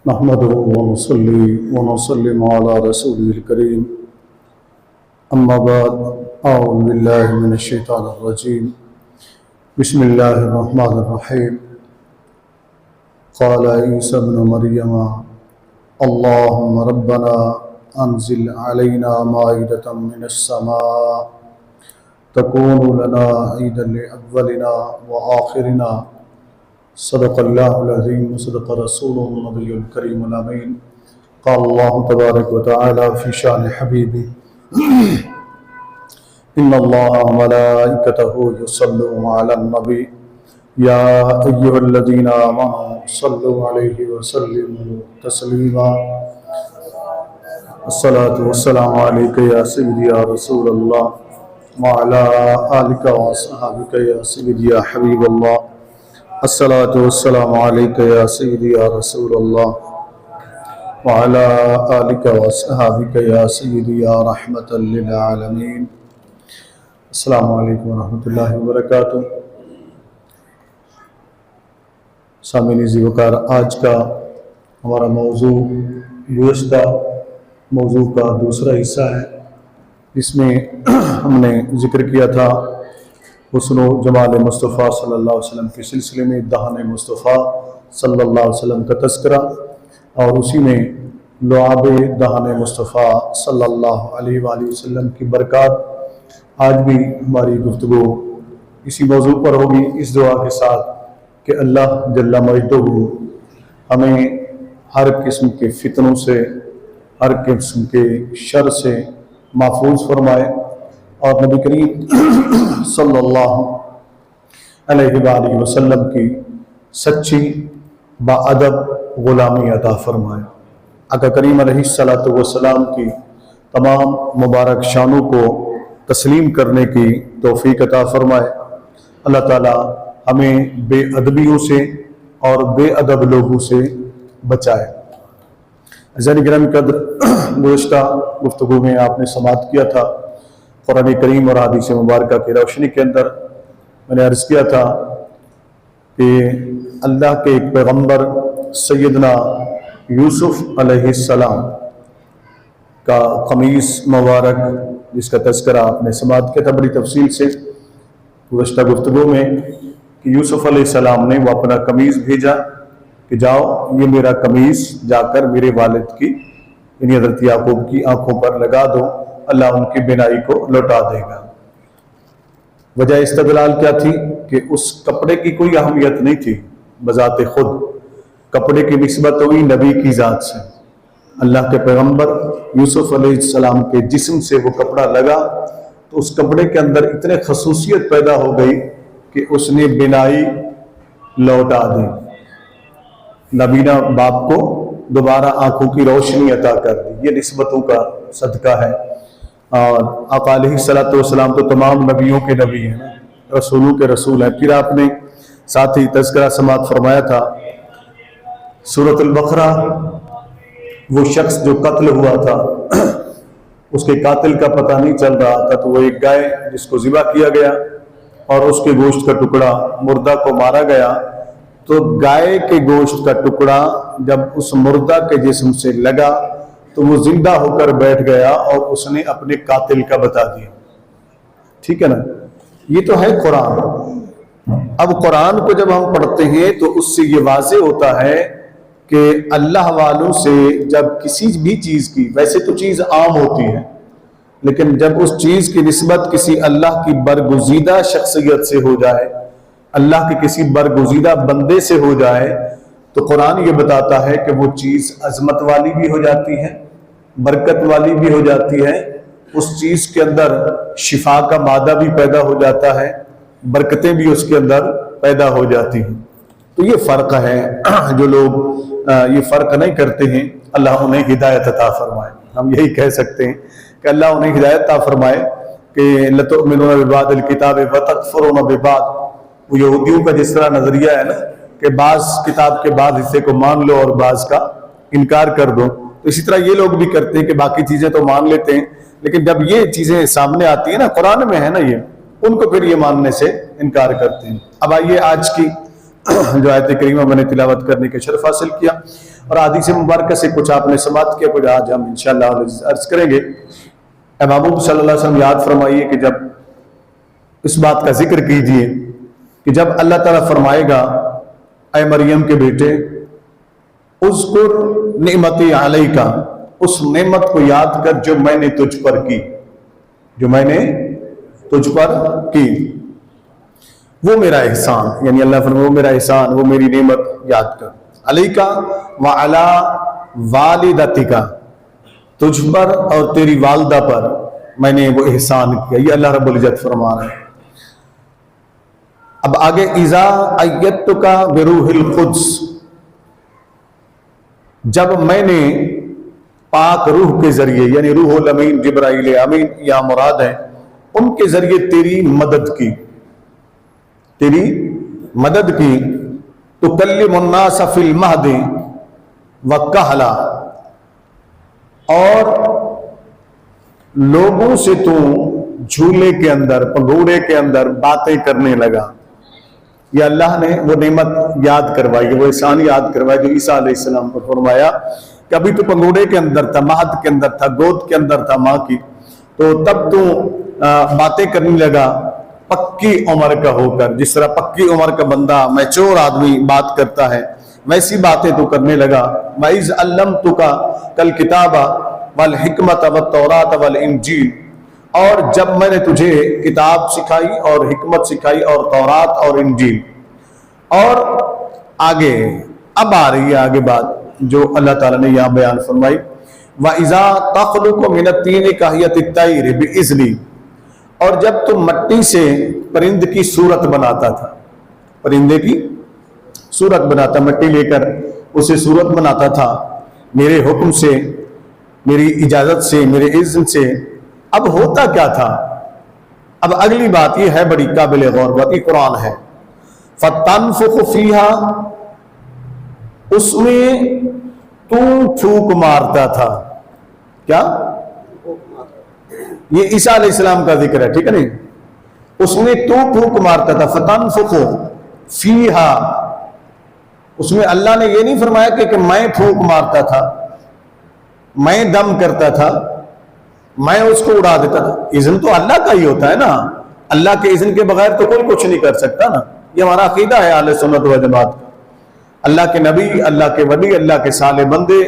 نحمده ونصلي ونسلم على رسوله الكريم أما بعد أعوذ بالله من الشيطان الرجيم بسم الله الرحمن الرحيم قال عيسى ابن مريم اللهم ربنا أنزل علينا مائدة من السماء تكون لنا عيدا لأولنا وآخرنا صدق الله العظيم وصدق رسوله النبي الكريم الأمين قال الله تبارك وتعالى في شأن حبيبه إن الله وملائكته يصلون على النبي يا أيها الذين آمنوا صلوا عليه وسلموا تسليما الصلاة والسلام عليك يا سيدي يا رسول الله وعلى آلك وأصحابك يا سيدي يا حبيب الله الصلاة والسلام عليك يا سيدي يا رسول الله وعلى آلك وأصحابك يا سيدي يا رحمة للعالمين السلام علیکم ورحمۃ اللہ وبرکاتہ۔ سامعین عزیز وقار، آج کا ہمارا موضوع گزشتہ موضوع کا دوسرا حصہ ہے، جس میں ہم نے ذکر کیا تھا حسن و جمال مصطفیٰ صلی اللہ علیہ وسلم کے سلسلے میں دہن مصطفیٰ صلی اللہ علیہ وسلم کا تذکرہ، اور اسی میں لعاب دہن مصطفیٰ صلی اللہ علیہ وآلہ وسلم کی برکات۔ آج بھی ہماری گفتگو اسی موضوع پر ہوگی، اس دعا کے ساتھ کہ اللہ جل مجدہ ہمیں ہر قسم کے فتنوں سے، ہر قسم کے شر سے محفوظ فرمائے، اور نبی کریم صلی اللہ علیہ وآلہ وسلم کی سچی باادب غلامی عطا فرمائے۔ آقا کریم علیہ السلام کی تمام مبارک شانوں کو تسلیم کرنے کی توفیق عطا فرمائے۔ اللہ تعالی ہمیں بے ادبیوں سے اور بے ادب لوگوں سے بچائے۔ عزیزان گرامی قدر، گزشتہ گفتگو میں آپ نے سماعت کیا تھا قرآن کریم اور حدیث مبارکہ کی روشنی کے اندر میں نے عرض کیا تھا کہ اللہ کے ایک پیغمبر سیدنا یوسف علیہ السلام کا قمیص مبارک، جس کا تذکرہ آپ نے سماعت کیا تھا بڑی تفصیل سے گزشتہ گفتگو میں، کہ یوسف علیہ السلام نے وہ اپنا قمیص بھیجا کہ جاؤ یہ میرا قمیص جا کر میرے والد کی یعنی حضرت یعقوب کی آنکھوں پر لگا دو، اللہ ان کی بینائی کو لوٹا دے گا۔ وجہ استدلال کیا تھی کہ اس کپڑے کی کوئی اہمیت نہیں تھی بذات خود، کپڑے کی نسبت ہوئی نبی کی ذات سے۔ اللہ کے پیغمبر یوسف علیہ السلام کے جسم سے وہ کپڑا لگا تو اس کپڑے کے اندر اتنے خصوصیت پیدا ہو گئی کہ اس نے بینائی لوٹا دی، نبینا باپ کو دوبارہ آنکھوں کی روشنی عطا کر دی۔ یہ نسبتوں کا صدقہ ہے، اور آقا علیہ السلام تو تمام نبیوں کے نبی ہیں، رسولوں کے رسول ہیں۔ پھر آپ نے ساتھ ہی تذکرہ سماعت فرمایا تھا سورۃ البقرہ، وہ شخص جو قتل ہوا تھا اس کے قاتل کا پتہ نہیں چل رہا تھا، تو وہ ایک گائے جس کو ذبح کیا گیا اور اس کے گوشت کا ٹکڑا مردہ کو مارا گیا، تو گائے کے گوشت کا ٹکڑا جب اس مردہ کے جسم سے لگا تو وہ زندہ ہو کر بیٹھ گیا اور اس نے اپنے قاتل کا بتا دیا۔ ٹھیک ہے نا، یہ تو ہے قرآن۔ اب قرآن کو جب ہم پڑھتے ہیں تو اس سے یہ واضح ہوتا ہے کہ اللہ والوں سے جب کسی بھی چیز کی، ویسے تو چیز عام ہوتی ہے، لیکن جب اس چیز کی نسبت کسی اللہ کی برگزیدہ شخصیت سے ہو جائے، اللہ کے کسی برگزیدہ بندے سے ہو جائے، تو قرآن یہ بتاتا ہے کہ وہ چیز عظمت والی بھی ہو جاتی ہے، برکت والی بھی ہو جاتی ہے، اس چیز کے اندر شفا کا مادہ بھی پیدا ہو جاتا ہے، برکتیں بھی اس کے اندر پیدا ہو جاتی ہیں۔ تو یہ فرق ہے، جو لوگ یہ فرق نہیں کرتے ہیں اللہ انہیں ہدایت عطا فرمائے۔ ہم یہی کہہ سکتے ہیں کہ اللہ انہیں ہدایت عطا فرمائے کہ لَتُؤْمِنُونَ بِبَعْضِ الْكِتَابِ وَتَكْفُرُونَ بِبَعْضِ۔ وہ یہودیوں کا جس طرح نظریہ ہے نا کہ بعض کتاب کے بعض حصے کو مان لو اور بعض کا انکار کر دو، تو اسی طرح یہ لوگ بھی کرتے ہیں کہ باقی چیزیں تو مان لیتے ہیں، لیکن جب یہ چیزیں سامنے آتی ہیں نا، قرآن میں ہے نا یہ، ان کو پھر یہ ماننے سے انکار کرتے ہیں۔ اب آئیے آج کی جو آیت کریمہ میں نے تلاوت کرنے کا شرف حاصل کیا، اور حدیث مبارکہ سے کچھ آپ نے سماعت کیا، کچھ آج ہم انشاءاللہ عرض کریں گے۔ اے محبوب صلی اللہ علیہ وسلم یاد فرمائیے کہ جب اس بات کا ذکر کیجئے کہ جب اللہ تعالیٰ فرمائے گا اے مریم کے بیٹے اذکر نعمتی علیکا، اس نعمت کو یاد کر جو میں نے تجھ پر کی، جو میں نے تجھ پر کی، وہ میرا احسان، یعنی اللہ فرمائے وہ میرا احسان، وہ میری نعمت یاد کر۔ علیکا وعلا والدتکا، تجھ پر اور تیری والدہ پر میں نے وہ احسان کیا، یہ اللہ رب العزت فرما رہا ہے۔ اب آگے اذا ایدتک بروح القدس، جب میں نے پاک روح کے ذریعے، یعنی روح الامین جبرائیل امین یا مراد ہے، ان کے ذریعے تیری مدد کی، تیری مدد کی، تکلم الناس فی المہد وکہلا، اور لوگوں سے تو جھولے کے اندر، پگوڑے کے اندر باتیں کرنے لگا۔ یہ اللہ نے وہ نعمت یاد کروائی، وہ احسان یاد کروائی جو عیسیٰ علیہ السلام کو فرمایا کہ ابھی تو پگوڑے کے اندر تھا، مہد کے اندر تھا، گود کے اندر تھا ماں کی، تو تب تو باتیں کرنے لگا پکی عمر کا ہو کر، جس طرح پکی عمر کا بندہ میچور آدمی بات کرتا ہے ویسی باتیں تو کرنے لگا۔ وَإِذْ عَلَّمْتُكَ الْكِتَابَ وَالْحِكْمَةَ وَالتَّوْرَاةَ وَالْإِنْجِيلَ، اور جب میں نے تجھے کتاب سکھائی اور حکمت سکھائی اور تورات اور انجیل۔ اور آگے اب آ رہی ہے آگے بات جو اللہ تعالیٰ نے یہاں بیان فرمائی، وَإِذَا تَخْلُقُ مِنَ الطِّينِ كَهْيَةِ الطَّيْرِ بِإِذْنِي، اور جب تم مٹی سے پرند کی صورت بناتا تھا، پرندے کی صورت بناتا، مٹی لے کر اسے صورت بناتا تھا میرے حکم سے، میری اجازت سے، میرے اذن سے۔ اب ہوتا کیا تھا؟ اب اگلی بات یہ ہے بڑی قابل غور بات، یہ قرآن ہے۔ فَتَنْفُخُ فِيهَا، اس میں تو پھونک مارتا تھا، کیا؟ یہ عیسیٰ علیہ السلام کا ذکر ہے، ٹھیک ہے نہیں؟ اس میں تو پھونک مارتا تھا، فَتَنْفُخُ فِيهَا، اس میں اللہ نے یہ نہیں فرمایا کہ میں پھونک مارتا تھا، میں دم کرتا تھا، میں اس کو اڑا دیتا تھا۔ اذن تو اللہ کا ہی ہوتا ہے نا، اللہ کے اذن کے بغیر تو کوئی کچھ نہیں کر سکتا نا، یہ ہمارا عقیدہ ہے اہل سنت و جماعت کا۔ اللہ کے نبی، اللہ کے ولی، اللہ کے صالح بندے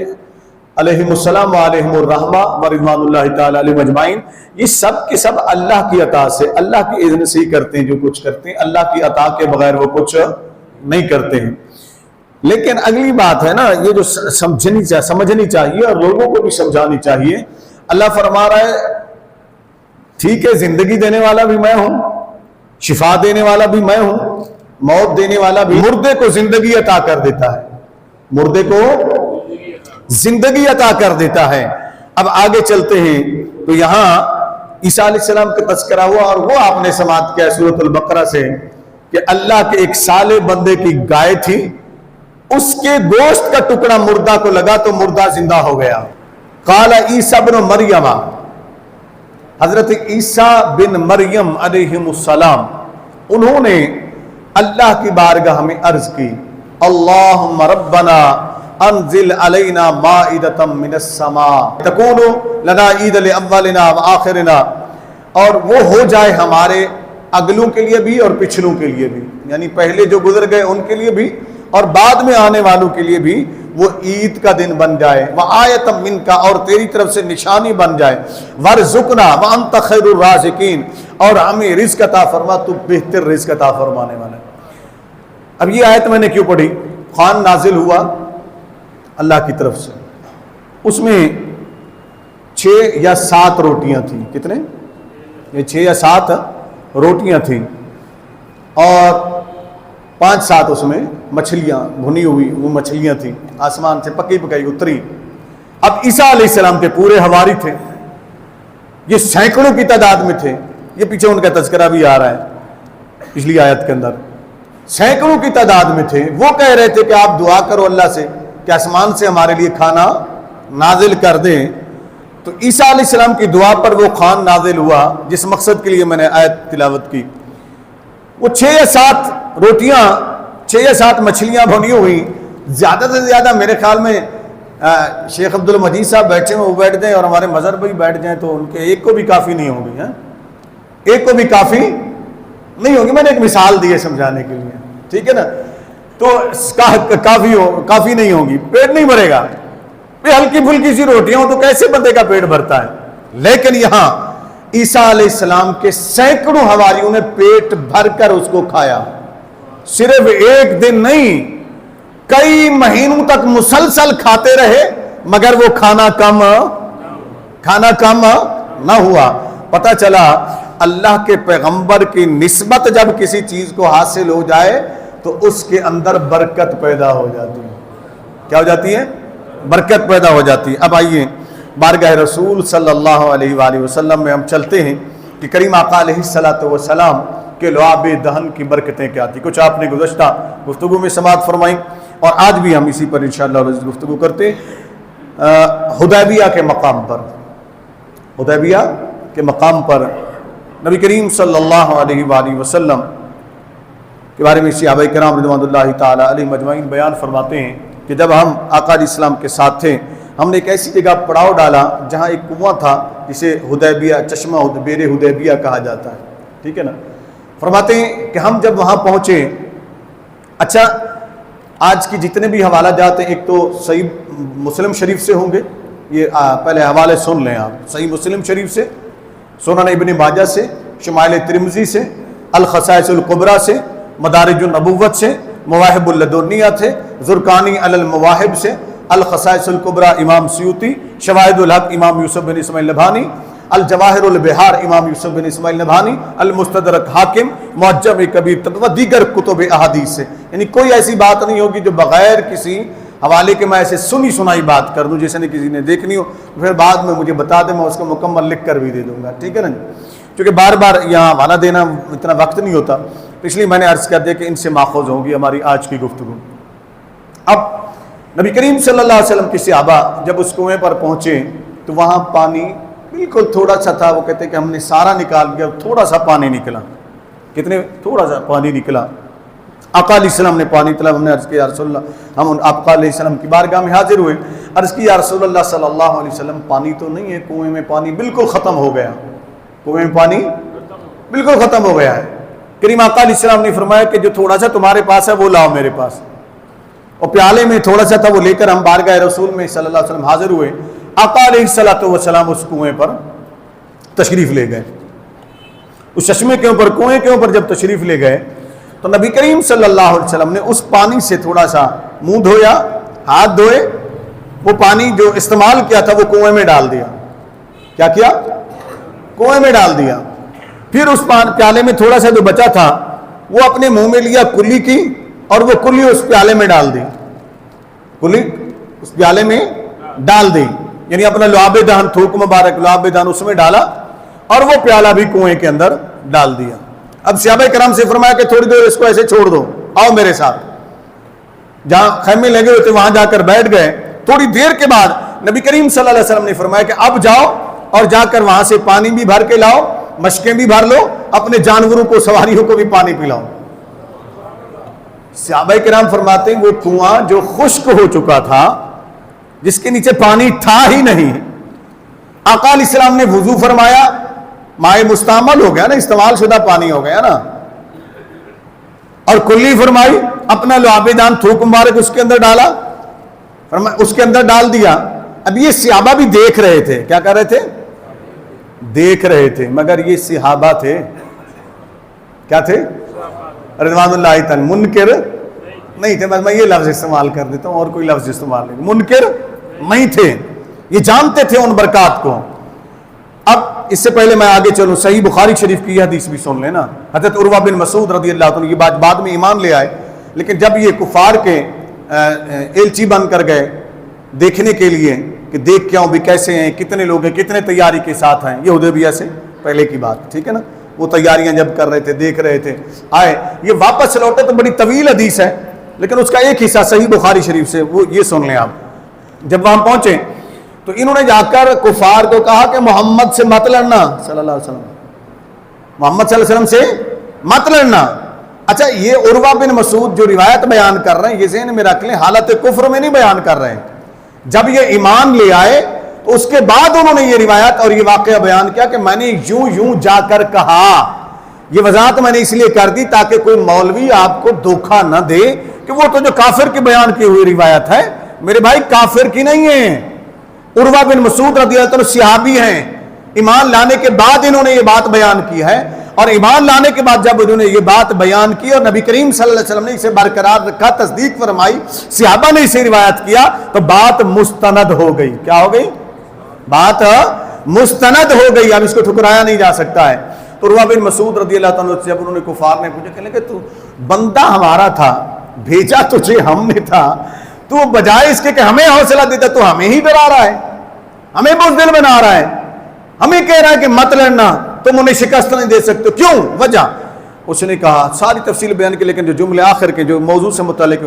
علیہم السلام و علیہم الرحمہ و رضوان اللہ تعالی علیہم اجمعین، یہ سب کے سب اللہ کی عطا سے، اللہ کی اذن سے ہی کرتے ہیں جو کچھ کرتے ہیں، اللہ کی عطا کے بغیر وہ کچھ نہیں کرتے ہیں۔ لیکن اگلی بات ہے نا، یہ جو سمجھنی چاہیے اور لوگوں کو بھی سمجھانی چاہیے، اللہ فرما رہا ہے ٹھیک ہے زندگی دینے والا بھی میں ہوں، شفا دینے والا بھی میں ہوں، موت دینے والا بھی، مردے کو زندگی عطا کر دیتا ہے، مردے کو زندگی عطا کر دیتا ہے۔ اب آگے چلتے ہیں تو یہاں عیسیٰ علیہ السلام کا تذکرہ ہوا، اور وہ آپ نے سماعت کیا سورۃ البقرہ سے کہ اللہ کے ایک صالح بندے کی گائے تھی، اس کے گوشت کا ٹکڑا مردہ کو لگا تو مردہ زندہ ہو گیا۔ قال عیسیٰ بن مریم، حضرت عیسیٰ بن مریم علیہم السلام انہوں نے اللہ کی بارگاہ میں عرض کی، اللہم ربنا انزل علینا مائدۃ من السماء تکون لنا عید لاولنا وآخرنا، اور وہ ہو جائے ہمارے اگلوں کے لیے بھی اور پچھلوں کے لیے بھی، یعنی پہلے جو گزر گئے ان کے لیے بھی اور بعد میں آنے والوں کے لیے بھی وہ عید کا دن بن جائے، وآیۃ منک، اور تیری طرف سے نشانی بن جائے، وارزقنا وانت خیر الرازقین، اور ہمیں رزق عطا فرما، تو بہتر رزق عطا فرمانے والا ہے۔ اب یہ آیت میں نے کیوں پڑھی؟ قرآن نازل ہوا اللہ کی طرف سے، اس میں 6 یا 7 روٹیاں تھیں، کتنے؟ یہ 6 یا 7 روٹیاں تھیں، اور 5-7 اس میں مچھلیاں بھنی ہوئی، وہ مچھلیاں تھیں آسمان سے پکی پکائی اتری۔ اب عیسیٰ علیہ السلام کے پورے حواری تھے، یہ سینکڑوں کی تعداد میں تھے، یہ پیچھے ان کا تذکرہ بھی آ رہا ہے پچھلی آیت کے اندر، سینکڑوں کی تعداد میں تھے۔ وہ کہہ رہے تھے کہ آپ دعا کرو اللہ سے کہ آسمان سے ہمارے لیے کھانا نازل کر دیں، تو عیسیٰ علیہ السلام کی دعا پر وہ کھان نازل ہوا جس مقصد کے لیے میں نے آیت تلاوت کی۔ وہ 6 یا 7 روٹیاں، 6 یا 7 مچھلیاں بھنی ہوئی، زیادہ سے زیادہ میرے خیال میں شیخ عبد المجید صاحب بیٹھے ہیں، وہ بیٹھ جائیں اور ہمارے مظہر بھائی بیٹھ جائیں تو ان کے ایک کو بھی کافی نہیں ہوگی، ایک کو بھی کافی نہیں ہوگی. میں نے ایک مثال دی ہے سمجھانے کے لیے، ٹھیک ہے نا. تو کافی نہیں ہوگی، پیٹ نہیں بھرے گا. ہلکی پھلکی سی روٹیاں ہوں تو کیسے بندے کا پیٹ بھرتا ہے. لیکن یہاں عیسیٰ علیہ السلام کے سینکڑوں حواریوں نے پیٹ بھر کر اس کو کھایا. صرف ایک دن نہیں، کئی مہینوں تک مسلسل کھاتے رہے مگر وہ کھانا کم نہ ہوا. پتہ چلا اللہ کے پیغمبر کی نسبت جب کسی چیز کو حاصل ہو جائے تو اس کے اندر برکت پیدا ہو جاتی ہے. کیا ہو جاتی ہے؟ برکت پیدا ہو جاتی ہے. اب آئیے بارگاہ رسول صلی اللہ علیہ وآلہ وسلم میں ہم چلتے ہیں کہ کریم آقا علیہ السلام کے لعاب دہن کی برکتیں کیا تھی. کچھ آپ نے گزشتہ گفتگو میں سماعت فرمائیں اور آج بھی ہم اسی پر انشاءاللہ گفتگو کرتے ہیں. حدیبیہ کے مقام پر نبی کریم صلی اللہ علیہ وآلہ وسلم کے بارے میں صحابہ کرام رضوان اللہ تعالی علیہ مجمعین بیان فرماتے ہیں کہ جب ہم آقا علیہ السلام کے ساتھ تھے، ہم نے ایک ایسی جگہ پڑاؤ ڈالا جہاں ایک کنواں تھا جسے حدیبیہ چشمہ بیر حدیبیہ کہا جاتا ہے، ٹھیک ہے نا. فرماتے ہیں کہ ہم جب وہاں پہنچے، اچھا آج کی جتنے بھی حوالہ جات ہیں ایک تو صحیح مسلم شریف سے ہوں گے، یہ پہلے حوالے سن لیں آپ. صحیح مسلم شریف سے، سنن ابن ماجہ سے، شمائل ترمذی سے، الخصائص الکبریٰ سے، مدارج النبوت سے، مواہب اللدنیہ سے، زرقانی علی المواہب سے، الخصائص الکبریٰ امام سیوطی، شواہد الحق امام یوسف بن اسماعیل نبھانی، الجواہر البحار امام یوسف بن اسماعیل نبھانی، المستدرک حاکم، معجم کبیر و دیگر کتب احادیث سے. یعنی کوئی ایسی بات نہیں ہوگی جو بغیر کسی حوالے کے میں ایسے سنائی بات کر دوں جیسے نے کسی نے دیکھنی ہو، پھر بعد میں مجھے بتا دیں، میں اس کو مکمل لکھ کر بھی دے دوں گا، ٹھیک ہے نا. کیونکہ بار بار یہاں حوالہ دینا اتنا وقت نہیں ہوتا، اس لیے میں نے عرض کر دیا کہ ان سے ماخوذ ہوگی ہماری آج کی گفتگو. اب نبی کریم صلی اللہ علیہ وسلم کے صحابہ جب اس کنویں پر پہنچے تو وہاں پانی بالکل تھوڑا سا تھا. وہ کہتے ہیں کہ ہم نے سارا نکال دیا، تھوڑا سا پانی نکلا. کتنے؟ تھوڑا سا پانی نکلا. آقا علیہ السلام نے پانی طلب. ہم نے عرض کیا یا رسول اللہ، ہم آقا علیہ السلام کی بارگاہ میں حاضر ہوئے، عرض کی یا رسول اللہ صلی اللہ علیہ وسلم پانی تو نہیں ہے، کنویں میں پانی بالکل ختم ہو گیا. کنویں میں پانی بالکل ختم ہو گیا ہے. کریم آقا علیہ السلام نے فرمایا کہ جو تھوڑا سا تمہارے پاس ہے وہ لاؤ میرے پاس. اور پیالے میں تھوڑا سا تھا، وہ لے کر ہم بارگاہ رسول میں صلی اللہ علیہ وسلم حاضر ہوئے. آقا علیہ السلام اس کنویں پر تشریف لے گئے. اس چشمے کے اوپر، کنویں کے اوپر جب تشریف لے گئے تو نبی کریم صلی اللہ علیہ وسلم نے اس پانی سے تھوڑا سا منہ دھویا، ہاتھ دھوئے. وہ پانی جو استعمال کیا تھا وہ کنویں میں ڈال دیا. کیا کیا؟ کنویں میں ڈال دیا. پھر اس پیالے میں تھوڑا سا جو بچا تھا وہ اپنے منہ میں لیا، کلی کی، اور وہ کلی اس پیالے میں ڈال دی. کلی اس پیالے میں ڈال دی، یعنی اپنا لعاب دہن، تھوک مبارک لعاب دہن اس میں ڈالا اور وہ پیالہ بھی کنویں کے اندر ڈال دیا. اب صحابہ کرام سے فرمایا کہ تھوڑی دیر اس کو ایسے چھوڑ دو، آؤ میرے ساتھ. جہاں خیمے لگے ہوئے تھے وہاں جا کر بیٹھ گئے. تھوڑی دیر کے بعد نبی کریم صلی اللہ علیہ وسلم نے فرمایا کہ اب جاؤ اور جا کر وہاں سے پانی بھی بھر کے لاؤ، مشکیں بھی بھر لو، اپنے جانوروں کو، سواریوں کو بھی پانی پلاؤ. صحابہ کرام فرماتے ہیں وہ کنواں جو خشک ہو چکا تھا، جس کے نیچے پانی تھا ہی نہیں، آقا علیہ السلام نے وضو فرمایا، مائع مستعمل ہو گیا نا، استعمال شدہ پانی ہو گیا نا، اور کلی فرمائی، اپنا لعاب دہن تھوک مبارک اس کے اندر ڈالا، اس کے اندر ڈال دیا. اب یہ صحابہ بھی دیکھ رہے تھے. کیا کر رہے تھے؟ دیکھ رہے تھے. مگر یہ صحابہ تھے، کیا تھے؟ رضوان اللہ تعالی. منکر نہیں تھے. میں یہ لفظ استعمال کر دیتا ہوں اور کوئی لفظ استعمال نہیں. منکر نہیں تھے، یہ جانتے تھے ان برکات کو. اب اس سے پہلے میں آگے چلوں، صحیح بخاری شریف کی یہ حدیث بھی سن لینا. حضرت عروہ بن مسعود رضی اللہ عنہ یہ بات بعد میں ایمان لے آئے، لیکن جب یہ کفار کے ایلچی بن کر گئے دیکھنے کے لیے کہ دیکھ کے آؤں بھی کیسے ہیں، کتنے لوگ ہیں، کتنے تیاری کے ساتھ ہیں. یہ حدیبیہ سے پہلے کی بات، ٹھیک ہے نا. وہ تیاریاں جب کر رہے تھے، دیکھ رہے تھے، آئے. یہ واپس لوٹے تو بڑی طویل حدیث ہے، لیکن اس کا ایک حصہ صحیح بخاری شریف سے، وہ یہ سن لیں آپ. جب وہاں پہنچے تو انہوں نے جا کر کفار کو کہا کہ محمد سے مت لڑنا صلی اللہ علیہ وسلم، محمد صلی اللہ علیہ وسلم سے مت لڑنا. اچھا یہ عروہ بن مسعود جو روایت بیان کر رہے ہیں یہ ذہن میں رکھ لیں حالت کفر میں نہیں بیان کر رہے ہیں، جب یہ ایمان لے آئے تو اس کے بعد انہوں نے یہ روایت اور یہ واقعہ بیان کیا کہ میں نے یوں جا کر کہا. یہ وضاحت میں نے اس لیے کر دی تاکہ کوئی مولوی آپ کو دھوکہ نہ دے کہ وہ تو جو کافر کی بیان کی ہوئی روایت ہے. میرے بھائی کافر کی نہیں ہے. عروہ بن مسعود رضی اللہ عنہ صحابی ہیں، ایمان لانے کے بعد انہوں نے یہ بات بیان کی ہے، اور ایمان لانے کے بعد جب انہوں نے یہ بات بیان کی اور نبی کریم صلی اللہ علیہ وسلم نے اسے برقرار رکھا، تصدیق فرمائی، صحابہ نے اسے روایت کیا، تو بات مستند ہو گئی. کیا ہو گئی؟ بات مستند ہو گئی. اب اس کو ٹھکرایا نہیں جا سکتا ہے. تو عروہ بن مسعود رضی اللہ عنہ سے جب انہوں نے کفار نے پوچھا کہ تو بندہ ہمارا تھا، بھیجا تجھے ہم نے تھا، تو بجائے اس کے کہ ہمیں حوصلہ دیتا تو ہمیں ہی ڈرا رہا ہے، ہمیں بزدل بنا رہا ہے، ہمیں کہہ رہا ہے کہ مت لڑنا، تم انہیں شکست نہیں دے سکتے. کیوں؟ وجہ اس نے کہا، ساری تفصیل بیان کی، لیکن جو جملے آخر کے جو موضوع سے متعلق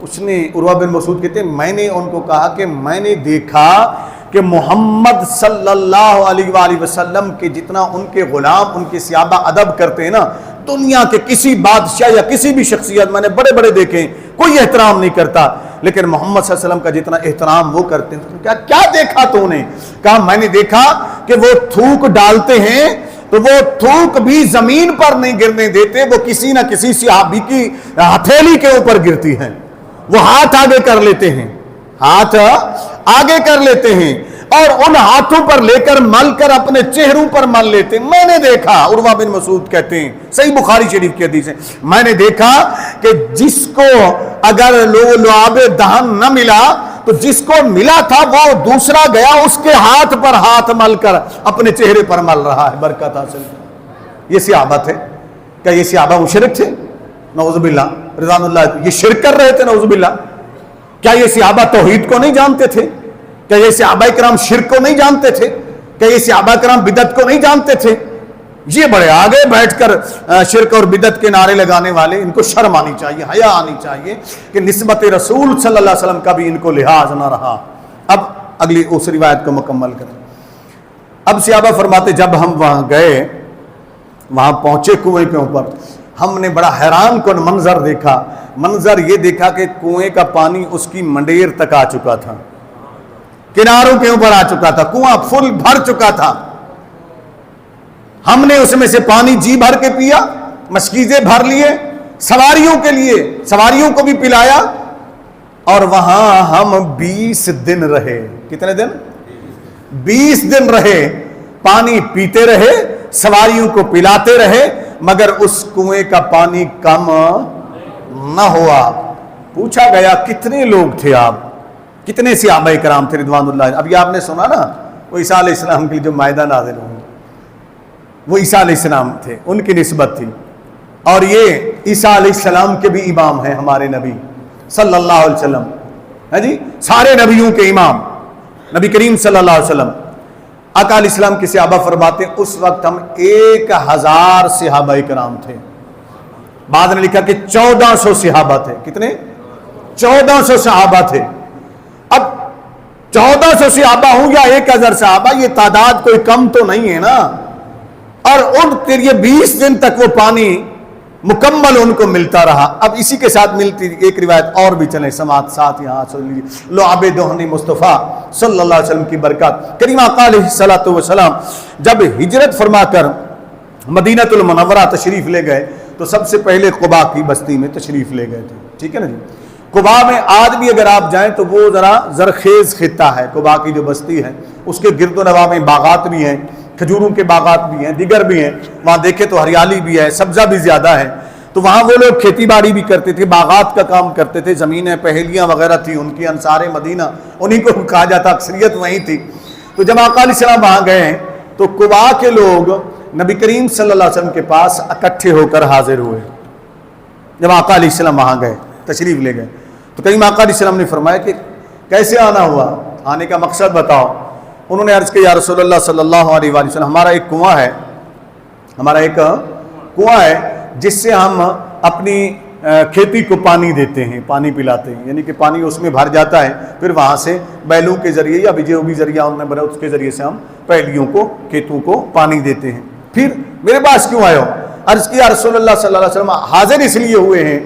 اس نے عروہ بن مسعود کہتے ہیں میں نے ان کو کہا کہ میں نے دیکھا کہ محمد صلی اللہ علیہ وآلہ وسلم کے جتنا ان کے غلام ان کے صحابہ ادب کرتے ہیں نا، دنیا کے کسی بادشاہ یا کسی بھی شخصیت میں نے بڑے بڑے دیکھے ہیں کوئی احترام نہیں کرتا، لیکن محمد صلی اللہ علیہ وسلم کا جتنا احترام وہ کرتے ہیں. کیا دیکھا تو نے؟ کہا میں نے دیکھا کہ وہ تھوک ڈالتے ہیں تو وہ تھوک بھی زمین پر نہیں گرنے دیتے، وہ کسی نہ کسی صحابی کی ہتھیلی کے اوپر گرتی ہیں. وہ ہاتھ آگے کر لیتے ہیں، ہاتھ آگے کر لیتے ہیں اور ان ہاتھوں پر لے کر مل کر اپنے چہروں پر مل لیتے ہیں. میں نے دیکھا، عروہ بن مسعود کہتے ہیں، صحیح بخاری شریف کی حدیث ہے، میں نے دیکھا کہ جس کو اگر لعاب دہن نہ ملا تو جس کو ملا تھا وہ دوسرا گیا اس کے ہاتھ پر ہاتھ مل کر اپنے چہرے پر مل رہا ہے برکت حاصل. یہ صحابہ تھے. کیا یہ صحابہ مشرک تھے؟ نعوذ باللہ، رضوان اللہ، یہ شرک کر رہے تھے؟ نعوذ باللہ. کیا یہ صحابہ توحید کو نہیں جانتے تھے؟ کیا یہ صحابہ کرام شرک کو نہیں جانتے تھے؟ کیا یہ صحابہ کرام بدعت کو نہیں جانتے تھے؟ یہ بڑے آگے بیٹھ کر شرک اور بدعت کے نعرے لگانے والے، ان کو شرم آنی چاہیے، حیا آنی چاہیے کہ نسبت رسول صلی اللہ علیہ وسلم کا بھی ان کو لحاظ نہ رہا. اب اگلی اس روایت کو مکمل کریں. اب صحابہ فرماتے جب ہم وہاں گئے، وہاں پہنچے کنویں کے اوپر، ہم نے بڑا حیران کن منظر دیکھا. منظر یہ دیکھا کہ کنویں کا پانی اس کی منڈیر تک آ چکا تھا، کناروں کے اوپر آ چکا تھا، کنواں فل بھر چکا تھا. ہم نے اس میں سے پانی جی بھر کے پیا، مشکیزیں بھر لیے، سواریوں کے لیے سواریوں کو بھی پلایا، اور وہاں ہم 20 دن رہے. کتنے دن؟ 20 دن رہے، پانی پیتے رہے، سواریوں کو پلاتے رہے، مگر اس کنویں کا پانی کم نہ ہوا. پوچھا گیا کتنے لوگ تھے آپ؟ کتنے صحابہ کرام تھے رضوان اللہ؟ اب یہ آپ نے سنا نا، وہ عیسیٰ علیہ السلام کے لیے جو مائدہ نازل ہوئے وہ عیسیٰ علیہ السلام تھے، ان کی نسبت تھی. اور یہ عیسیٰ علیہ السلام کے بھی امام ہیں ہمارے نبی صلی اللہ علیہ وسلم، ہے جی، سارے نبیوں کے امام نبی کریم صلی اللہ علیہ وسلم. آقا علیہ السلام کے صحابہ فرماتے ہیں اس وقت ہم 1000 صحابہ کرام تھے. بعد نے لکھا کہ 1400 صحابہ تھے. کتنے؟ 1400 صحابہ تھے. اب 1400 صحابہ ہوں یا 1000 صحابہ، یہ تعداد کوئی کم تو نہیں ہے نا. اور ان کے لیے 20 دن تک وہ پانی مکمل ان کو ملتا رہا. اب اسی کے ساتھ ملتی ایک روایت اور بھی چلیں سماعت ساتھ یہاں سن لیجیے. لعاب دہن مصطفیٰ صلی اللہ علیہ وسلم کی برکات. کریم آقا علیہ الصلوۃ والسلام جب ہجرت فرما کر مدینہ المنورہ تشریف لے گئے تو سب سے پہلے قباء کی بستی میں تشریف لے گئے تھے. ٹھیک ہے نا جی. قباء میں آج بھی اگر آپ جائیں تو وہ ذرا زرخیز خطہ ہے. قباء کی جو بستی ہے اس کے گرد و نواح میں باغات بھی ہیں، کھجوروں کے باغات بھی ہیں، دیگر بھی ہیں. وہاں دیکھیں تو ہریالی بھی ہے، سبزہ بھی زیادہ ہے. تو وہاں وہ لوگ کھیتی باڑی بھی کرتے تھے، باغات کا کام کرتے تھے، زمینیں پہیلیاں وغیرہ تھیں ان کی. انصار مدینہ انہی کو کہا جاتا، اکثریت وہیں تھی. تو جب آقا علیہ السلام وہاں گئے تو قباء کے لوگ نبی کریم صلی اللہ علیہ وسلم کے پاس اکٹھے ہو کر حاضر ہوئے. جب آقا علیہ السلام وہاں گئے، تشریف لے گئے، تو کریم آقا علیہ السلام نے فرمایا کہ کیسے آنا ہوا، آنے کا مقصد بتاؤ. انہوں نے عرض کیا یا رسول اللہ صلی اللہ علیہ وآلہ وسلم، ہمارا ایک کنواں ہے، ہمارا ایک کنواں ہے جس سے ہم اپنی کھیتی کو پانی دیتے ہیں، پانی پلاتے ہیں. یعنی کہ پانی اس میں بھر جاتا ہے، پھر وہاں سے بیلوں کے ذریعے یا جو بھی ذریعہ انہوں نے بنا اس کے ذریعے سے ہم پہلیوں کو، کھیتوں کو پانی دیتے ہیں. پھر میرے پاس کیوں آئے ہو؟ عرض کیا رسول اللہ صلی اللہ علیہ وسلم حاضر اس لیے ہوئے ہیں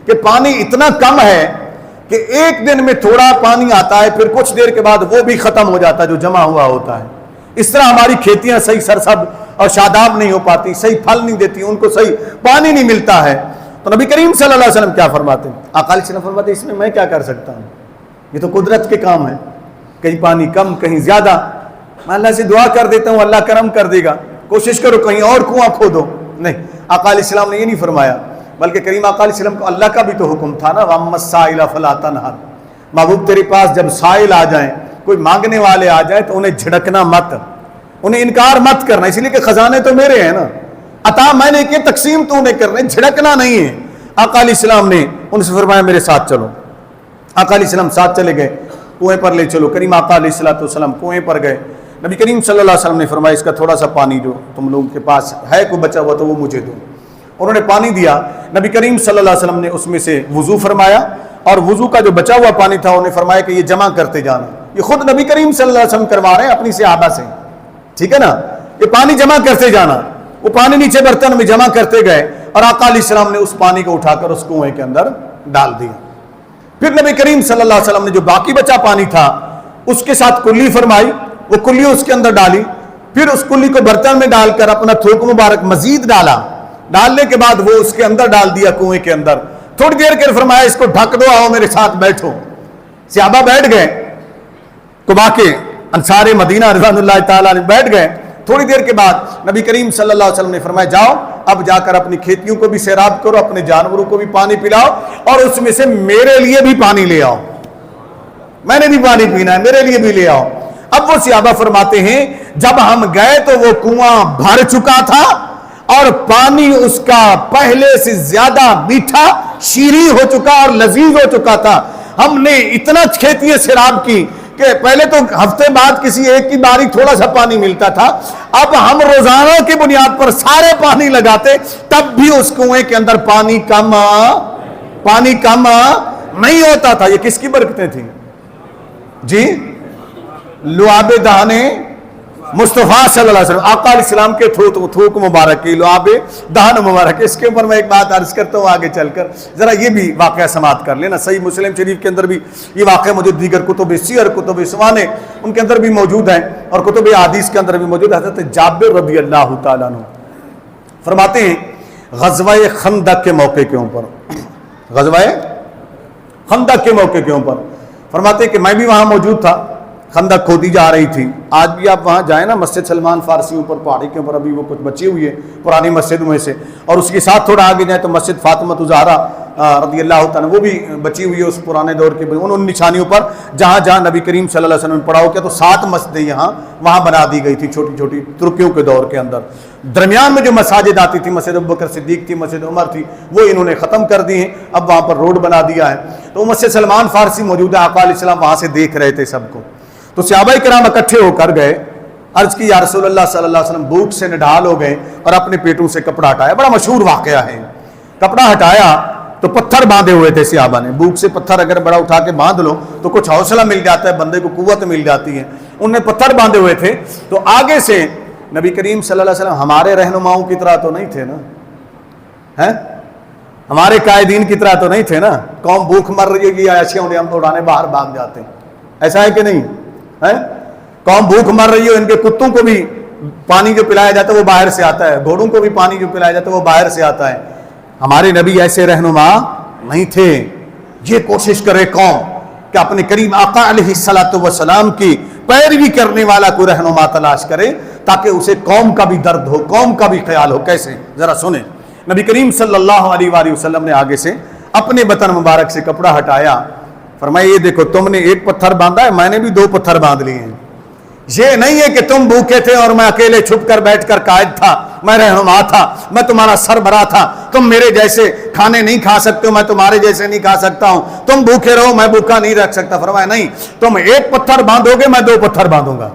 کہ پانی اتنا کم ہے کہ ایک دن میں تھوڑا پانی آتا ہے، پھر کچھ دیر کے بعد وہ بھی ختم ہو جاتا ہے جو جمع ہوا ہوتا ہے۔ اس طرح ہماری کھیتیاں صحیح سرسبز اور شاداب نہیں ہو پاتی، صحیح پھل نہیں دیتی، ان کو صحیح پانی نہیں ملتا ہے۔ تو نبی کریم صلی اللہ علیہ وسلم کیا فرماتے ہیں؟ آقا علیہ السلام فرماتے ہیں اس میں میں کیا کر سکتا ہوں، یہ تو قدرت کے کام ہے، کہیں پانی کم کہیں زیادہ، میں اللہ سے دعا کر دیتا ہوں، اللہ کرم کر دے گا، کوشش کرو کہیں اور کنواں کھودو۔ نہیں، آقا علیہ السلام نے یہ نہیں فرمایا، بلکہ کریم آقا علیہ السلام کو اللہ کا بھی تو حکم تھا نا، وَأَمَّا السَّائِلَ فَلَا تَنْهَرْ، محبوب تیرے پاس جب سائل آ جائیں، کوئی مانگنے والے آ جائیں تو انہیں جھڑکنا مت، انہیں انکار مت کرنا، اس لیے کہ خزانے تو میرے ہیں نا، عطا میں نے کی، تقسیم تو انہیں کرنا ہے، جھڑکنا نہیں ہے۔ آقا علیہ السلام نے ان سے فرمایا میرے ساتھ چلو۔ آقا علیہ السلام ساتھ چلے گئے، کنویں پر لے چلو۔ کریم آقا علیہ السلام کنویں پر گئے، نبی کریم صلی اللہ علیہ وسلم نے فرمایا اس کا تھوڑا سا پانی جو تم لوگوں کے پاس ہے کوئی بچا ہوا تو وہ مجھے دو۔ انہوں نے پانی دیا، نبی کریم صلی اللہ علیہ وسلم نے اس میں سے وضو فرمایا، اور وضو کا جو بچا ہوا پانی تھا انہوں نے فرمایا کہ یہ جمع کرتے جانا۔ یہ خود نبی کریم صلی اللہ علیہ وسلم کروا رہے ہیں اپنی صحابہ سے، ٹھیک ہے نا، یہ پانی جمع کرتے جانا۔ وہ پانی نیچے برتن میں جمع کرتے گئے، اور آقا علیہ السلام نے اس پانی کو اٹھا کر اس کنویں کے اندر ڈال دیا۔ پھر نبی کریم صلی اللہ علیہ وسلم نے جو باقی بچا پانی تھا اس کے ساتھ کلی فرمائی، وہ کلی اس کے اندر ڈالی، پھر اس کلی کو برتن میں ڈال کر اپنا تھوک مبارک مزید ڈالا، ڈالنے کے بعد وہ اس کے اندر ڈال دیا کنویں کے اندر۔ تھوڑی دیر کے فرمایا اس کو ڈھک دو، آؤ میرے ساتھ بیٹھو۔ صحابہ بیٹھ گئے، قباء کے انصار مدینہ رضوان اللہ تعالیٰ نے بیٹھ گئے۔ تھوڑی دیر کے بعد نبی کریم صلی اللہ علیہ وسلم نے فرمایا جاؤ اب جا کر اپنی کھیتیوں کو بھی سیراب کرو، اپنے جانوروں کو بھی پانی پلاؤ، اور اس میں سے میرے لیے بھی پانی لے آؤ، میں نے بھی پانی پینا ہے، میرے لیے بھی لے آؤ۔ اب وہ صحابہ فرماتے ہیں جب ہم گئے تو وہ کنواں بھر چکا تھا، اور پانی اس کا پہلے سے زیادہ میٹھا، شیریں ہو چکا اور لذیذ ہو چکا تھا۔ ہم نے اتنا کھیتیاں سیراب کی کہ پہلے تو ہفتے بعد کسی ایک کی باری تھوڑا سا پانی ملتا تھا، اب ہم روزانہ کی بنیاد پر سارے پانی لگاتے، تب بھی اس کنویں کے اندر پانی کم نہیں ہوتا تھا۔ یہ کس کی برکتیں تھیں جی؟ لعاب دہنے مصطفیٰ صلی اللہ علیہ وسلم، آقا علیہ السلام کے تھوک مبارک کی لعاب دہن مبارک۔ اس کے اوپر میں ایک بات عرض کرتا ہوں آگے چل کر، ذرا یہ بھی واقعہ سماعت کر لینا۔ صحیح مسلم شریف کے اندر بھی یہ واقعہ موجود، دیگر کتب سیر، کتب سوانے ان کے اندر بھی موجود ہیں، اور کتب حدیث کے اندر بھی موجود ہے۔ حضرت جابر رضی اللہ تعالیٰ عنہ فرماتے ہیں غزوہ خندق کے موقع کے اوپر، غزوہ خندق کے موقع کے اوپر فرماتے ہیں کہ میں بھی وہاں موجود تھا، خندق کھودی جا رہی تھی۔ آج بھی آپ وہاں جائیں نا، مسجد سلمان فارسی اوپر پہاڑی کے اوپر ابھی وہ کچھ بچی ہوئی ہے پرانی مسجد میں سے، اور اس کے ساتھ تھوڑا آگے جائیں تو مسجد فاطمہ الزہرا رضی اللہ تعالیٰ وہ بھی بچی ہوئی ہے اس پرانے دور کے ان نشانیوں پر جہاں جہاں نبی کریم صلی اللہ علیہ وسلم نے پڑھا ہو کیا، تو 7 مسجدیں یہاں وہاں بنا دی گئی تھی چھوٹی چھوٹی ترکیوں کے دور کے اندر۔ درمیان میں جو مساجد آتی تھی، مسجد ابوبکر صدیق تھی، مسجد عمر تھی، وہ انہوں نے ختم کر دی ہیں، اب وہاں پر روڈ بنا دیا ہے۔ تو مسجد سلمان فارسی موجود ہے، آقا علیہ السلام وہاں سے دیکھ رہے تھے سب کو۔ تو صحابہ کرام اکٹھے ہو کر گئے، عرض کی یا رسول اللہ صلی اللہ علیہ وسلم بوٹ سے نڈھال ہو گئے اور اپنے پیٹوں سے کپڑا ہٹایا۔ بڑا مشہور واقعہ ہے، کپڑا ہٹایا تو پتھر باندھے ہوئے تھے صحابہ نے، بوٹ سے پتھر اگر بڑا اٹھا کے باندھ لو تو کچھ حوصلہ مل جاتا ہے، بندے کو قوت مل جاتی ہے۔ انہوں نے پتھر باندھے ہوئے تھے، تو آگے سے نبی کریم صلی اللہ علیہ وسلم ہمارے رہنماؤں کی طرح تو نہیں تھے نا، ہمارے قائدین کی طرح تو نہیں تھے نا، قوم بھوک مر رہی ہے ایسے ہم دوڑانے باہر بھاگ جاتے ہیں، ایسا ہے کہ نہیں ہے؟ قوم بھوک مر رہی ہے، ان کے کتوں کو بھی پانی جو پلایا جاتا ہے وہ باہر سے آتا ہے، گھوڑوں کو بھی پانی جو پلایا جاتا ہے وہ باہر سے آتا ہے۔ ہمارے نبی ایسے رہنما نہیں تھے۔ یہ کوشش کرے قوم کہ اپنے کریم آقا علیہ السلام کی پیروی کرنے والا کوئی رہنما تلاش کرے تاکہ اسے قوم کا بھی درد ہو، قوم کا بھی خیال ہو۔ کیسے؟ ذرا سنیں۔ نبی کریم صلی اللہ علیہ وآلہ وسلم نے آگے سے اپنے بطن مبارک سے کپڑا ہٹایا، فرمایا یہ دیکھو تم نے ایک پتھر باندھا ہے، میں نے بھی 2 پتھر باندھ لیے ہیں۔ یہ نہیں ہے کہ تم بھوکے تھے اور میں اکیلے چھپ کر بیٹھ کر قائد تھا، میں رہنما تھا، میں تمہارا سربراہ تھا، تم میرے جیسے کھانے نہیں کھا سکتے ہو، میں تمہارے جیسے نہیں کھا سکتا ہوں، تم بھوکے رہو میں بھوکا نہیں رکھ سکتا۔ فرمایا نہیں، تم ایک پتھر باندھو گے میں 2 پتھر باندھوں گا،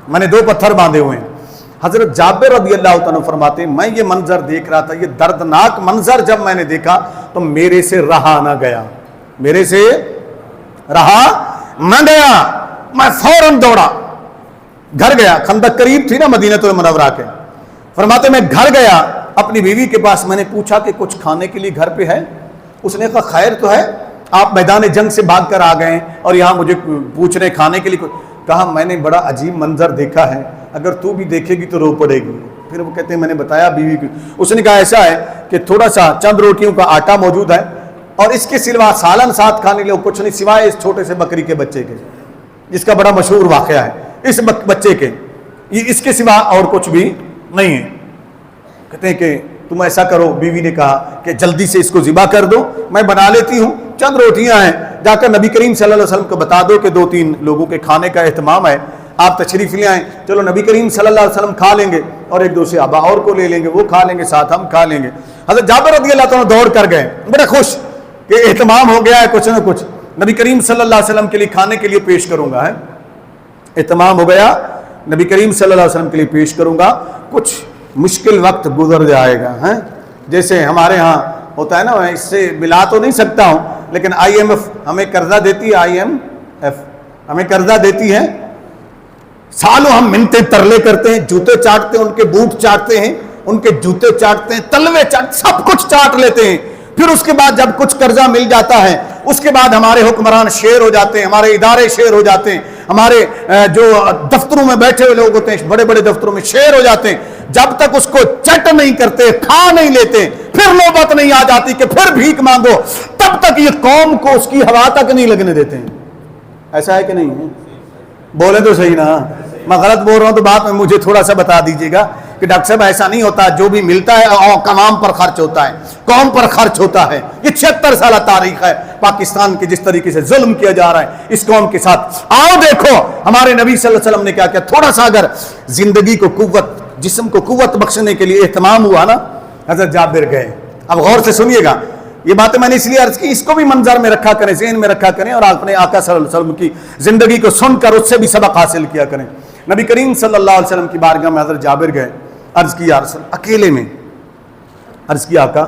میں نے 2 پتھر باندھے ہوئے ہیں۔ حضرت جابر رضی اللہ تعالیٰ فرماتے ہیں میں یہ منظر دیکھ رہا تھا، یہ دردناک منظر جب میں نے دیکھا تو میرے سے رہا نہ گیا، میرے سے رہا نہ گیا، میں فوراً دوڑا، گھر گیا۔ خندق قریب تھی نا مدینہ المنورہ کے، فرماتے میں گھر گیا اپنی بیوی کے پاس میں نے پوچھا کہ کچھ کھانے کے لیے گھر پہ ہے؟ اس نے کہا خیر تو ہے، آپ میدان جنگ سے بھاگ کر آ گئے ہیں اور یہاں مجھے پوچھ رہے کھانے کے لیے۔ کہا میں نے بڑا عجیب منظر دیکھا ہے، اگر تو بھی دیکھے گی تو رو پڑے گی۔ پھر وہ کہتے ہیں میں نے بتایا بیوی کو، اس نے کہا ایسا ہے کہ تھوڑا سا چند روٹیوں کا آٹا موجود ہے اور اس کے سوا سالن ساتھ کھانے کے لیے کچھ نہیں سوائے اس چھوٹے سے بکری کے بچے کے، جس کا بڑا مشہور واقعہ ہے، اس بچے کے، یہ اس کے سوا اور کچھ بھی نہیں ہے۔ کہتے ہیں کہ تم ایسا کرو، بیوی نے کہا کہ جلدی سے اس کو ذبح کر دو، میں بنا لیتی ہوں، چند روٹیاں ہیں، جا کر نبی کریم صلی اللہ علیہ وسلم کو بتا دو کہ 2-3 لوگوں کے کھانے کا اہتمام ہے، آپ تشریف لے آئیں۔ چلو نبی کریم صلی اللہ علیہ وسلم کھا لیں گے اور ایک دو صحابہ اور کو لے لیں گے، وہ کھا لیں گے، ساتھ ہم کھا لیں گے۔ حضرت جابر رضی اللہ تعالیٰ دوڑ کر گئے، بڑے خوش کہ اہتمام ہو گیا ہے، کچھ نہ کچھ نبی کریم صلی اللہ علیہ وسلم کے لیے کھانے کے لیے پیش کروں گا، ہے اہتمام ہو گیا، نبی کریم صلی اللہ علیہ وسلم کے لیے پیش کروں گا، کچھ مشکل وقت گزر جائے گا، ہیں جیسے ہمارے ہاں ہوتا ہے نا، میں اس سے ملا تو نہیں سکتا ہوں لیکن IMF ہمیں قرضہ دیتی ہے، IMF ہمیں قرضہ دیتی ہے، سالوں ہم منتیں ترلے کرتے ہیں، جوتے چاٹتے ہیں، ان کے بوٹ چاٹتے ہیں، ان کے جوتے چاٹتے ہیں، تلوے چاٹتے، سب کچھ چاٹ لیتے ہیں، پھر اس کے بعد جب کچھ قرضہ مل جاتا ہے اس کے بعد ہمارے حکمران شیر ہو جاتے ہیں، ہمارے ادارے شیر ہو جاتے ہیں، ہمارے جو دفتروں میں بیٹھے ہوئے لوگ ہوتے ہیں بڑے بڑے دفتروں میں شیر ہو جاتے ہیں، جب تک اس کو چٹ نہیں کرتے، کھا نہیں لیتے، پھر نوبت نہیں آ جاتی کہ پھر بھیک مانگو، تب تک یہ قوم کو اس کی ہوا تک نہیں لگنے دیتے ہیں۔ ایسا ہے کہ نہیں ہے؟ بولے تو صحیح نا، میں غلط بول رہا ہوں تو بعد میں مجھے تھوڑا سا بتا دیجیے گا کہ ڈاکٹر صاحب ایسا نہیں ہوتا، جو بھی ملتا ہے عوام پر خرچ ہوتا ہے، قوم پر خرچ ہوتا ہے۔ یہ 76 سالہ تاریخ ہے پاکستان کی، جس طریقے سے ظلم کیا جا رہا ہے اس قوم کے ساتھ۔ آؤ دیکھو ہمارے نبی صلی اللہ علیہ وسلم نے کیا کیا، تھوڑا سا اگر زندگی کو قوت، جسم کو قوت بخشنے کے لیے اہتمام ہوا نا، حضرت جابر گئے۔ اب غور سے سنیے گا، یہ باتیں میں نے اس لیے عرض کی، اس کو بھی منظر میں رکھا کریں، ذہن میں رکھا کریں، اور اپنے آقا صلی اللہ علیہ وسلم کی زندگی کو سن کر اس سے بھی سبق حاصل کیا کریں۔ نبی کریم صلی اللہ علیہ وسلم کی بارگاہ میں حضرت جابر گئے، عرض کی یا رسول، اکیلے میں عرض کی آقا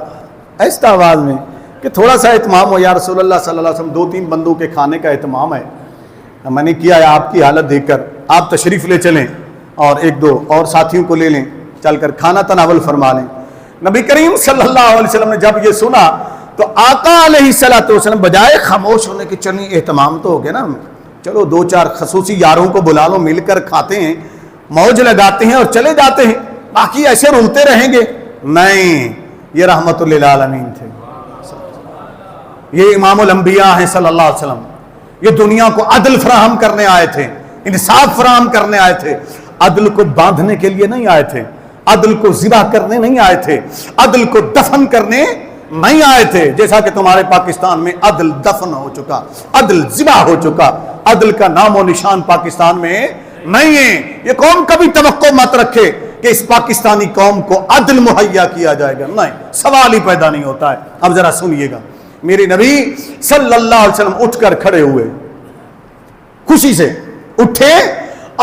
ایسا آواز میں کہ تھوڑا سا اہتمام ہو یا رسول اللہ صلی اللہ علیہ وسلم، 2-3 بندوں کے کھانے کا اہتمام ہے، میں نے کیا ہے آپ کی حالت دیکھ کر، آپ تشریف لے چلیں اور 1-2 اور ساتھیوں کو لے لیں، چل کر کھانا تناول فرما لیں۔ نبی کریم صلی اللہ علیہ وسلم نے جب یہ سنا تو آقا علیہ الصلوۃ والسلام بجائے خاموش ہونے کے، چلیں اہتمام تو ہو گیا نا، چلو 2-4 خصوصی یاروں کو بلا لو، مل کر کھاتے ہیں، موج لگاتے ہیں اور چلے جاتے ہیں، باقی ایسے رولتے رہیں گے۔ نہیں، یہ رحمت للعالمین تھے، یہ امام الانبیاء ہیں صلی اللہ علیہ وسلم، یہ دنیا کو عدل فراہم کرنے آئے تھے، انصاف فراہم کرنے آئے تھے، عدل کو باندھنے کے لیے نہیں آئے تھے، عدل کو ذبح کرنے نہیں آئے تھے، عدل کو دفن کرنے نہیں آئے تھے، جیسا کہ تمہارے پاکستان میں عدل دفن ہو چکا، عدل ذبح ہو چکا، عدل کا نام و نشان پاکستان میں نہیں ہے۔ یہ قوم کبھی توقع مت رکھے کہ اس پاکستانی قوم کو عدل مہیا کیا جائے گا، نہیں، سوال ہی پیدا نہیں ہوتا ہے۔ اب ذرا سنیے گا، میرے نبی صلی اللہ علیہ وسلم اٹھ کر کھڑے ہوئے، خوشی سے اٹھے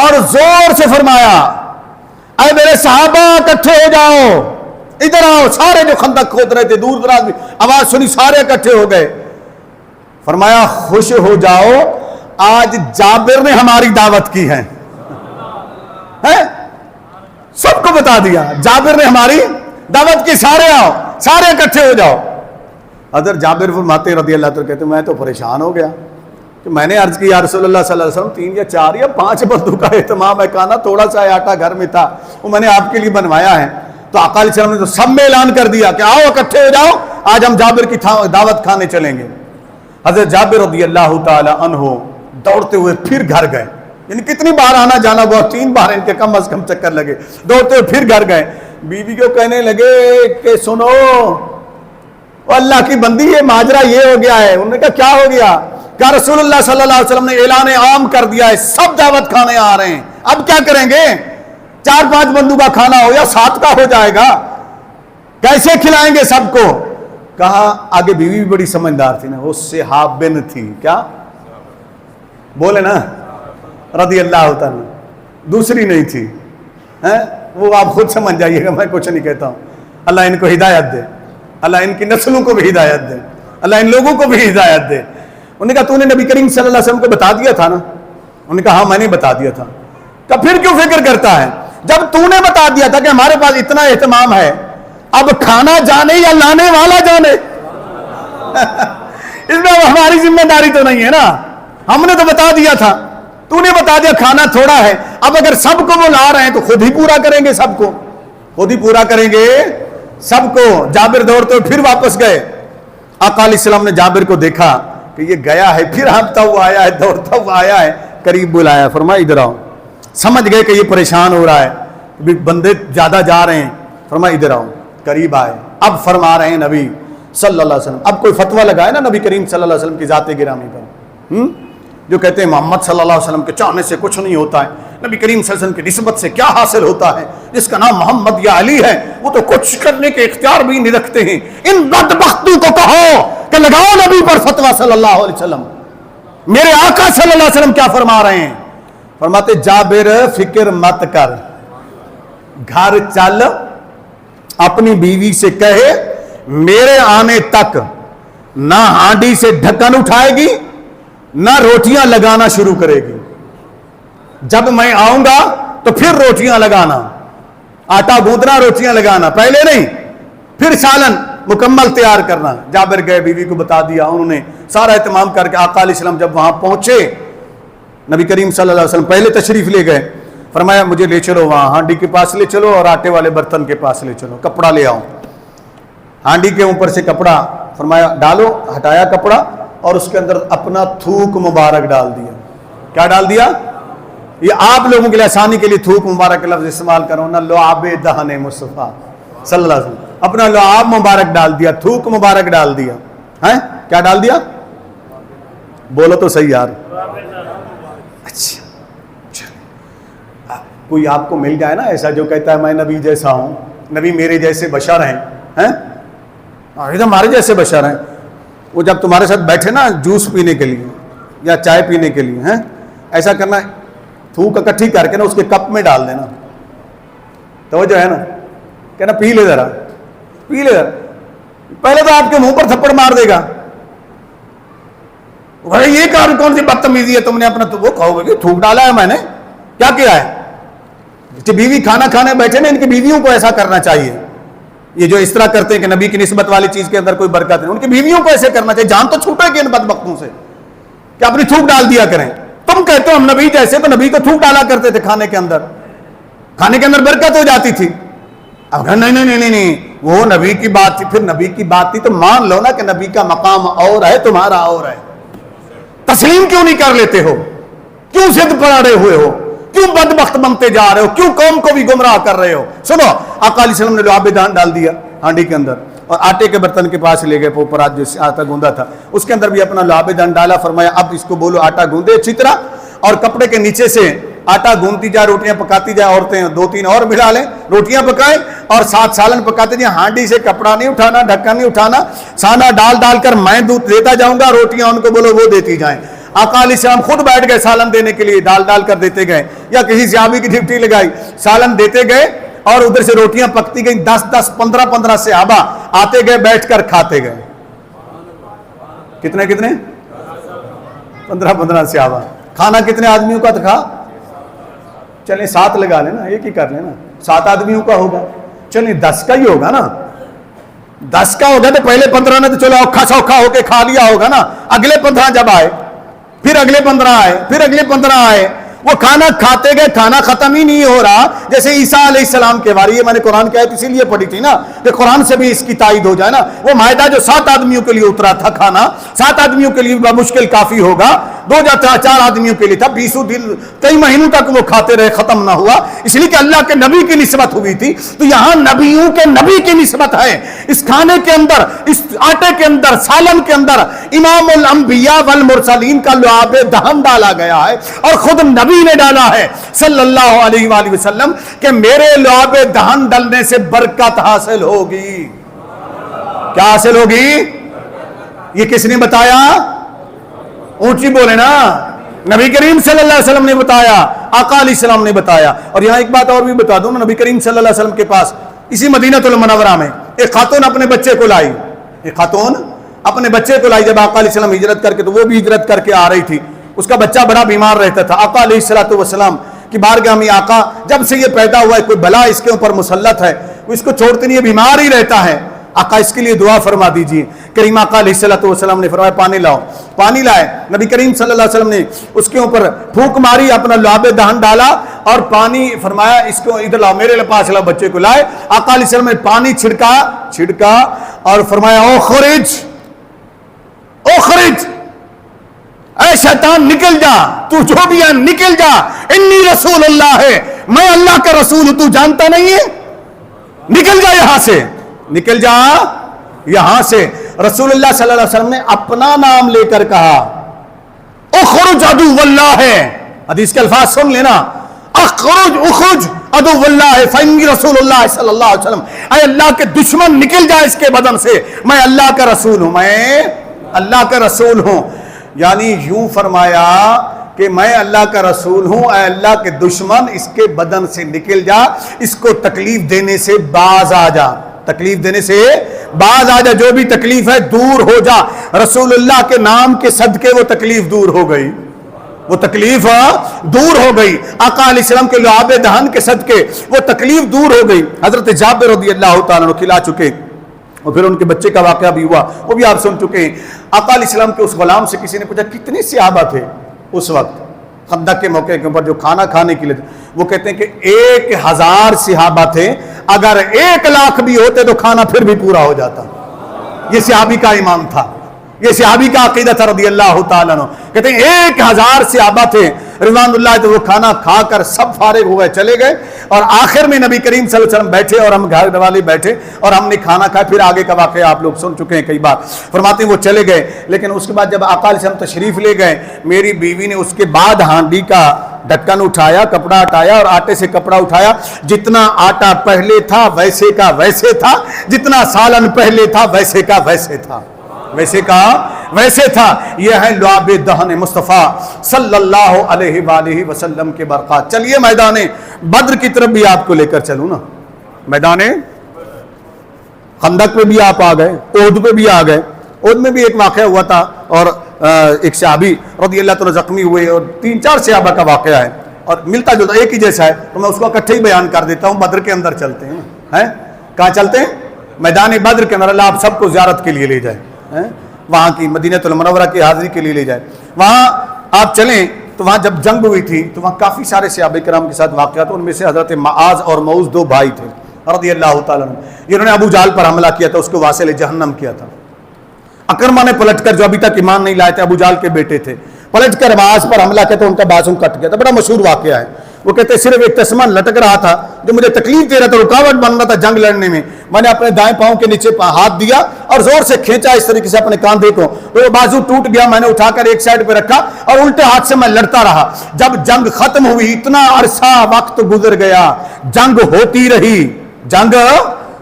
اور زور سے فرمایا، اے میرے صحابہ اکٹھے ہو جاؤ، ادھر آؤ۔ سارے جو خندق کھود رہے تھے دور دراز میں آواز سنی، سارے اکٹھے ہو گئے۔ فرمایا خوش ہو جاؤ، آج جابر نے ہماری دعوت کی ہے، سب کو بتا دیا، جابر نے ہماری دعوت کی، سارے آؤ، سارے اکٹھے ہو جاؤ۔ حضرت جابر فرماتے رضی اللہ عنہ کہتے میں تو پریشان ہو گیا کہ میں نے عرض کی یا رسول اللہ صلی اللہ علیہ وسلم 3 یا 4 یا 5 بندوں کا اہتمام ہے، کھانا تھوڑا سا آٹا گھر میں تھا، وہ میں نے آپ کے لیے بنوایا ہے۔ تو آقا علیہ السلام نے تو سب میں اعلان کر دیا کہ آؤ اکٹھے ہو جاؤ، آج ہم جابر کی دعوت کھانے چلیں گے۔ حضرت جابر رضی اللہ تعالی عنہ دوڑتے ہوئے پھر گھر گئے، یعنی کتنی بار آنا جانا ہوا، 3 بار ان کے کم از کم چکر لگے، دوڑتے ہوئے پھر گھر گئے۔ بیوی کو کہنے لگے کہ سنو اللہ کی بندی، یہ ماجرا یہ ہو گیا ہے۔ انہوں نے کہا کیا ہو گیا؟ کہا رسول اللہ صلی اللہ علیہ وسلم نے اعلان عام کر دیا ہے، سب دعوت کھانے آ رہے ہیں، اب کیا کریں گے؟ 4-5 بندوں کا کھانا ہو یا 7 کا ہو جائے گا، کیسے کھلائیں گے سب کو؟ کہا آگے بیوی بھی بڑی سمجھدار تھی نا، وہ صحابن تھی، کیا بولے نا، رضی اللہ تعالیٰ، دوسری نہیں تھی، وہ آپ خود سمجھ جائیے گا، میں کچھ نہیں کہتا ہوں۔ اللہ ان کو ہدایت دے، اللہ ان کی نسلوں کو بھی ہدایت دے، اللہ ان لوگوں کو بھی ہدایت دے۔ انہوں نے کہا تو نے نبی کریم صلی اللہ علیہ وسلم کو بتا دیا تھا نا؟ انہوں نے کہا ہاں میں نے بتا دیا تھا۔ کہا پھر کیوں فکر کرتا ہے؟ جب تو نے بتا دیا تھا کہ ہمارے پاس اتنا اہتمام ہے اب کھانا جانے یا لانے والا جانے اس میں ہماری ذمہ داری تو نہیں ہے نا. ہم نے تو بتا دیا تھا, تو نے بتا دیا کھانا تھوڑا ہے. اب اگر سب کو وہ لا رہے ہیں تو خود ہی پورا کریں گے, سب کو خود ہی پورا کریں گے سب کو. جابر دوڑتے ہوئے پھر واپس گئے. آقا علیہ السلام نے جابر کو دیکھا کہ یہ گیا ہے, پھر ہانپتا ہوا آیا ہے, دوڑتا ہوا آیا ہے, قریب بلایا, فرمایا ادھر آؤ. سمجھ گئے کہ یہ پریشان ہو رہا ہے, بندے زیادہ جا رہے ہیں. فرمایا ادھر آؤ, قریب آئے. اب فرما رہے ہیں نبی صلی اللہ علیہ وسلم, اب کوئی فتویٰ لگائے نا نبی کریم صلی اللہ علیہ وسلم کی ذات گرامی پر, جو کہتے ہیں محمد صلی اللہ علیہ وسلم کے چاہنے سے کچھ نہیں ہوتا ہے, نبی کریم صلی اللہ علیہ وسلم کی نسبت سے کیا حاصل ہوتا ہے, جس کا نام محمد یا علی ہے وہ تو کچھ کرنے کے اختیار بھی نہیں رکھتے ہیں. ان بدبختوں کو کہو کہ لگاؤ نبی پر فتویٰ صلی اللہ علیہ وسلم. میرے آقا صلی اللہ علیہ وسلم کیا فرما رہے ہیں؟ فرماتے جابر فکر مت کر, گھر چل, اپنی بیوی سے کہے میرے آنے تک نہ ہانڈی سے ڈھکن اٹھائے گی نہ روٹیاں لگانا شروع کرے گی. جب میں آؤں گا تو پھر روٹیاں لگانا, آٹا گوندنا, روٹیاں لگانا, پہلے نہیں. پھر سالن مکمل تیار کرنا. جابر گئے, بیوی کو بتا دیا, انہوں نے سارا اہتمام کر کے آقا علیہ السلام جب وہاں پہنچے, نبی کریم صلی اللہ علیہ وسلم پہلے تشریف لے گئے. فرمایا مجھے لے چلو وہاں ہانڈی کے پاس لے چلو اور آٹے والے برتن کے پاس لے چلو, کپڑا لے آؤ. ہانڈی کے اوپر سے کپڑا فرمایا ڈالو, ہٹایا کپڑا اور اس کے اندر اپنا تھوک مبارک ڈال دیا. کیا ڈال دیا؟ یہ آپ لوگوں کے لیے آسانی کے لیے تھوک مبارک کا لفظ استعمال کرو نا, لعاب دہن مصطفیٰ صلی اللہ علیہ وسلم, اپنا لعاب مبارک ڈال دیا, تھوک مبارک ڈال دیا. ہیں کیا ڈال دیا؟ بولو تو صحیح یار. اچھا کوئی آپ کو مل جائے نا ایسا جو کہتا ہے میں نبی جیسا ہوں, نبی میرے جیسے بشر ہیں, ہمارے جیسے بشر ہیں, وہ جب تمہارے ساتھ بیٹھے نا جوس پینے کے لیے یا چائے پینے کے لیے, ہیں ایسا کرنا, تھوک اکٹھی کر کے نا اس کے کپ میں ڈال دینا. تو جو ہے نا کہنا پی لے ذرا, پی لے ذرا. پہلے تو آپ کے منہ پر تھپڑ مار دے گا, بھائی یہ کون سی بدتمیزی ہے تم نے اپنا, تو وہ کہو گے کہ تھوک ڈالا ہے میں نے, کیا کیا ہے. بیوی کھانا کھانے بیٹھے نا, ان کی بیویوں کو ایسا کرنا چاہیے. یہ جو اس طرح کرتے ہیں کہ نبی کی نسبت والی چیز کے اندر کوئی برکت نہیں, ان کی بیویوں کو ایسے کرنا چاہیے. جان تو چھوٹے کہ ان بدبختوں سے کہ اپنی تھوک ڈال دیا کریں. تم کہتے ہو ہم نبی جیسے, تو نبی کو تھوک ڈالا کرتے تھے کھانے کے اندر, کھانے کے اندر برکت ہو جاتی تھی. اب نہیں وہ نبی کی بات تھی, پھر نبی کی بات تھی تو مان لو نا کہ نبی کا مقام اور ہے, تمہارا اور ہے. تسلیم کیوں نہیں کر لیتے ہو؟ کیوں ضد پر اڑے ہوئے ہو؟ کیوں بدبخت بنتے جا رہے ہو؟ کیوں قوم کو بھی گمراہ کر رہے ہو؟ سنو, آقا علیہ السلام نے لعاب دہن ڈال دیا ہانڈی کے اندر اور آٹے کے برتن کے پاس لے گئے, اوپر آج جو آٹا گوندا تھا اس کے اندر بھی اپنا لعاب دہن ڈالا. فرمایا اب اس کو بولو آٹا گوندے اچھی طرح, اور کپڑے کے نیچے سے آٹا گوندتی جائے, روٹیاں پکاتی جائے. عورتیں 2-3 اور ملا لیں, روٹیاں پکائیں اور ساتھ سالن پکاتے جائیں. ہانڈی سے کپڑا نہیں اٹھانا, ڈھکن نہیں اٹھانا, سانا ڈال کر میں دودھ دیتا جاؤں گا, روٹیاں ان کو بولو وہ دیتی جائیں. آقا علیہ السلام خود بیٹھ گئے سالن دینے کے لیے, ڈال کر دیتے گئے, یا کسی صحابی کی ڈھپٹی لگائی, سالن دیتے گئے اور ادھر سے روٹیاں پکتی گئیں. 10 15 صحابہ آتے گئے, بیٹھ کر کھاتے گئے. کتنے 15 صحابہ. کھانا کتنے آدمیوں کا تھا؟ چلیں 7 لگا لینا, ایک ہی کر لینا, 7 آدمیوں کا ہوگا. چلیں 10 کا ہی ہوگا نا, 10 کا ہوگا تو پہلے 15 نے تو چلو اوکھا سوکھا ہو کے کھا لیا ہوگا نا. اگلے 15 جب آئے, پھر اگلے 15 آئے, پھر اگلے 15 آئے, وہ کھانا کھاتے گئے, کھانا ختم ہی نہیں ہو رہا. جیسے عیسیٰ علیہ السلام کے بارے, یہ میں نے قرآن کی آیت اسی لیے پڑھی تھی نا کہ قرآن سے بھی اس کی تائید ہو جائے نا. وہ مائدہ جو 7 آدمیوں کے لیے اترا تھا, کھانا 7 آدمیوں کے لیے بمشکل کافی ہوگا, 2 یا 4 آدمیوں کے لیے تھا. 20 دن کئی مہینوں تک وہ کھاتے رہے, ختم نہ ہوا, اس لیے کہ اللہ کے نبی کی نسبت ہوئی تھی. تو یہاں نبیوں کے نبی کی نسبت ہے. اس کھانے کے اندر, اس آٹے کے اندر, سالن کے اندر امام الانبیاء والمرسلین کا لعاب دہن ڈالا گیا ہے, اور خود نبی نے ڈالا ہے صلی اللہ علیہ وآلہ وسلم کہ میرے لعاب دہن ڈلنے سے برکت حاصل ہوگی. کیا حاصل ہوگی؟ یہ کس نے بتایا؟ اونچی بولے نا, نبی کریم صلی اللہ علیہ وسلم نے بتایا, آقا علیہ السلام نے بتایا. اور یہاں ایک بات اور بھی بتا دوں نا, نبی کریم صلی اللہ علیہ وسلم کے پاس اسی مدینہ المنورہ میں ایک خاتون اپنے بچے کو لائی, ایک خاتون اپنے بچے کو لائی. جب آقا علیہ السلام ہجرت کر کے, تو وہ بھی ہجرت کر کے آ رہی تھی, اس کا بچہ بڑا بیمار رہتا تھا. آقا علیہ السلام کی بارگاہ میں, آقا جب سے یہ پیدا ہوا ہے کوئی بلا اس کے اوپر مسلط ہے, وہ اس کو چھوڑتے نہیں ہے، بیمار ہی رہتا ہے، آقا اس کے لیے دعا فرما دیجئے۔ کریم آقا علیہ السلام نے فرمایا پانی لاؤ، پانی لائے، نبی کریم صلی اللہ علیہ وسلم نے اس کے اوپر پھونک ماری، اپنا لعاب دہن ڈالا اور پانی فرمایا اس کو ادھر لاؤ، میرے پاس لاؤ، بچے کو لائے، آقا علیہ السلام نے پانی چھڑکا اور فرمایا اخرج اے شیطان نکل جا، تو جو بھی ہے نکل جا، انی رسول اللہ ہے، میں اللہ کا رسول ہوں، تو جانتا نہیں ہے، نکل جا یہاں سے، نکل جا یہاں سے۔ رسول اللہ صلی اللہ علیہ وسلم نے اپنا نام لے کر کہا اخرج عدو اللہ ہے، حدیث کے الفاظ سن لینا، اخرج عدو اللہ ہے فانی رسول اللہ صلی اللہ علیہ وسلم، اے اللہ کے دشمن نکل جا اس کے بدن سے، میں اللہ کا رسول ہوں، میں اللہ کا رسول ہوں۔ یعنی یوں فرمایا کہ میں اللہ کا رسول ہوں، اے اللہ کے دشمن اس کے بدن سے نکل جا، اس کو تکلیف دینے سے باز آ جا، تکلیف دینے سے باز آ جا، جو بھی تکلیف ہے دور ہو جا۔ رسول اللہ کے نام کے صدقے وہ تکلیف دور ہو گئی، وہ تکلیف دور ہو گئی، آقا علیہ السلام کے لعاب دہن کے صدقے وہ تکلیف دور ہو گئی۔ حضرت جابر رضی اللہ تعالیٰ عنہ کھلا چکے، اور پھر ان کے بچے کا واقعہ بھی ہوا، وہ بھی آپ سن چکے ہیں۔ آقا علیہ السلام کے اس غلام سے کسی نے پوچھا کتنے صحابہ تھے اس وقت خندق کے موقع کے اوپر جو کھانا کھانے کے لیے تھے؟ وہ کہتے ہیں کہ 1000 صحابہ تھے، اگر 1,00,000 بھی ہوتے تو کھانا پھر بھی پورا ہو جاتا۔ یہ صحابی کا ایمان تھا، یہ صحابی کا عقیدہ تھا رضی اللہ تعالیٰ عنہ۔ کہتے ہیں 1000 صحابہ تھے رضوان اللہ، تو وہ کھانا کھا کر سب فارغ ہو گئے، چلے گئے، اور آخر میں نبی کریم صلی اللہ علیہ وسلم بیٹھے اور ہم گھر والے بیٹھے اور ہم نے کھانا کھایا۔ پھر آگے کا واقعہ آپ لوگ سن چکے ہیں کئی بار۔ فرماتے ہیں وہ چلے گئے، لیکن اس کے بعد جب آقا علیہ السلام تشریف لے گئے، میری بیوی نے اس کے بعد ہانڈی کا ڈھکن اٹھایا، کپڑا ہٹایا اور آٹے سے کپڑا اٹھایا، جتنا آٹا پہلے تھا ویسے کا ویسے تھا، جتنا سالن پہلے تھا ویسے کا ویسے تھا، ویسے کا ویسے تھا۔ یہ ہے لعاب دہن مصطفیٰ صلی اللہ علیہ وآلہ وسلم کے برکات۔ چلیے میدان بدر کی طرف بھی آپ کو لے کر چلوں نا، میدان خندق پہ بھی آپ آ گئے، احد پہ بھی آ گئے۔ احد میں بھی ایک واقعہ ہوا تھا اور ایک صحابی رضی اللہ تعالیٰ زخمی ہوئے، اور 3-4 صحابہ کا واقعہ ہے اور ملتا جلتا ایک ہی جیسا ہے، تو میں اس کو اکٹھے ہی بیان کر دیتا ہوں۔ بدر کے اندر چلتے ہیں، کہاں چلتے ہیں؟ میدان بدر کے اندر۔ اللہ آپ سب کو زیارت کے لیے لے جائے، وہاں کی مدینہ المنورہ کی حاضری کے لیے لے جائے۔ وہاں آپ چلیں تو وہاں جب جنگ ہوئی تھی تو وہاں کافی سارے صحابہ کرام کے ساتھ واقعات، ان میں سے حضرت معاذ اور معوذ 2 بھائی تھے رضی اللہ تعالیٰ عنہ، جنہوں نے ابو جہل پر حملہ کیا تھا، اس کو واصل جہنم کیا تھا۔ اکرمہ نے پلٹ کر، جو ابھی تک ایمان نہیں لائے تھے، ابو جہل کے بیٹے تھے، پلٹ کر معاذ پر حملہ کیا تو ان کا بازو کٹ گیا تھا۔ بڑا مشہور واقعہ ہے۔ وہ کہتے ہیں صرف ایک تسمہ لٹک رہا تھا جو مجھے تکلیف دے رہا تھا، رکاوٹ بن رہا تھا جنگ لڑنے میں، میں نے اپنے دائیں پاؤں کے نیچے ہاتھ دیا اور زور سے کھینچا اس طریقے سے اپنے کاندھے کو، وہ بازو ٹوٹ گیا، میں نے اٹھا کر ایک سائڈ پہ رکھا اور الٹے ہاتھ سے میں لڑتا رہا۔ جب جنگ ختم ہوئی، اتنا عرصہ وقت گزر گیا، جنگ ہوتی رہی، جنگ